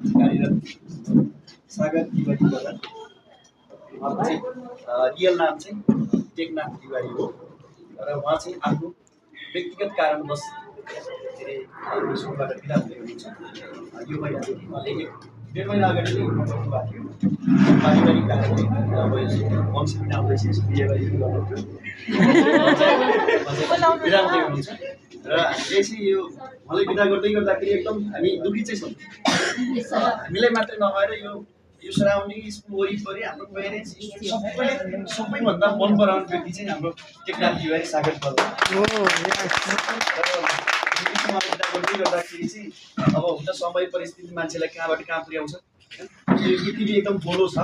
कार्यरत सागर तिवारी ब्रदर। उहाँको चाहिँ रियल नाम चाहिँ टेकनाथ तिवारी हो र उहाँ चाहिँ आफ्नो व्यक्तिगत कारणवश के अरे स्कुलबाट बिदा हुँदै हुनुहुन्छ। यो महिनादेखि उहाँले 1.5 महिना अगाडि नै गर्नुभएको थियो। पारिवारिक कारणले अब वंश बिनाउँदैछ यसो बिहे गरिदिनु गर्नु बिदा हुँदै हुनुहुन्छ र हामीले चाहिँ यो उहाँलाई बिदा गर्दै गर्दाखेरि एकदम हामी दुःखी चाहिँ छौँ। हामीलाई मात्रै नभएर यो सराउन्डिङ स्कुल वरिपरि हाम्रो पेरेन्ट्स सबैले सबैभन्दा मन पराउने व्यक्ति चाहिँ हाम्रो टेकनाथ तिवारी सागर ब्रदर। गर्दै गर्दाखेरि चाहिँ अब हुन्छ समय परिस्थिति मान्छेलाई कहाँबाट कहाँ पुर्याउँछ। यो पृथ्वी एकदम गोलो छ।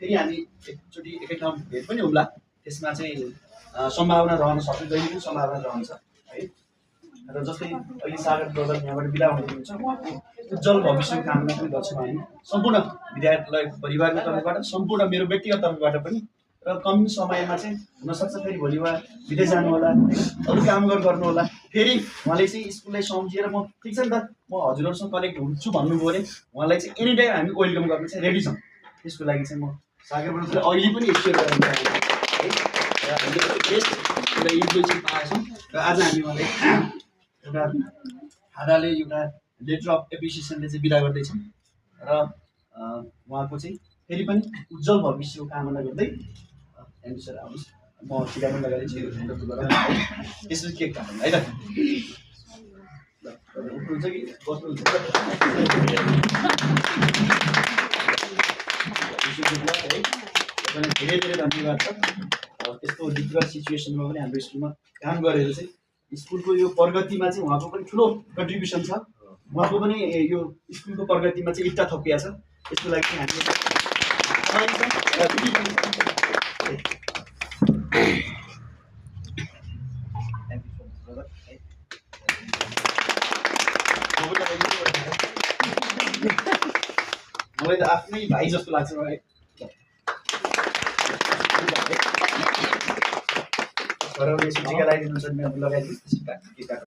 फेरि हामी एकचोटि एकै ठाउँ भेट पनि होला। त्यसमा चाहिँ सम्भावना रहन सक्छ, जहिले पनि सम्भावना रहन्छ है। र जस्तै अहिले सागर ब्रदर यहाँबाट बिदा हुनुहुन्छ, उहाँको उज्जवल भविष्यको कामना पनि गर्छौँ हामी सम्पूर्ण विद्यालय परिवारको तर्फबाट, सम्पूर्ण मेरो व्यक्तिगत तर्फबाट पनि। र कम समयमा चाहिँ हुनसक्छ फेरि भोलि उहाँ विदेश जानु होला, अरू काम गर्नु होला। फेरि उहाँले चाहिँ स्कुललाई सम्झिएर म ठिक छ नि त म हजुरहरूसँग कनेक्ट हुन्छु भन्नुभयो भने उहाँलाई चाहिँ एनी टाइम हामी वेलकम गर्न चाहिँ रेडी छौँ। त्यसको लागि चाहिँ म सागर ब्रदरलाई अहिले पनि एक्सपेयर गर्न चाहन्छु है। र हामीले बेस्ट एउटा इम्प्लोइ चाहिँ पाएका छौँ र आज हामी उहाँलाई एउटा खादाले एउटा लेटर अफ एप्रिसिएसनले चाहिँ बिदा गर्दैछौँ र उहाँको चाहिँ फेरि पनि उज्जवल भविष्यको कामना गर्दै थ्याङ्क यू सर। आउनुहोस् म टिका पनि लगाइदिन्छु त्यसपछि केक काटौँ है त। उठ्नुहुन्छ कि बस्नुहुन्छ? धेरै धेरै धन्यवाद छ। यस्तो डिफिकल्ट सिचुएसनमा पनि हाम्रो स्कुलमा काम गरेर चाहिँ स्कुलको यो प्रगतिमा चाहिँ उहाँको पनि ठुलो कन्ट्रिब्युसन छ। उहाँको पनि यो स्कुलको प्रगतिमा चाहिँ इट्टा थपिया छ। यसको लागि चाहिँ हामीले मलाई त आफ्नै भाइ जस्तो लाग्छ मलाई। सूचिका लगाइदिनुहुन्छ लगाइदिनु।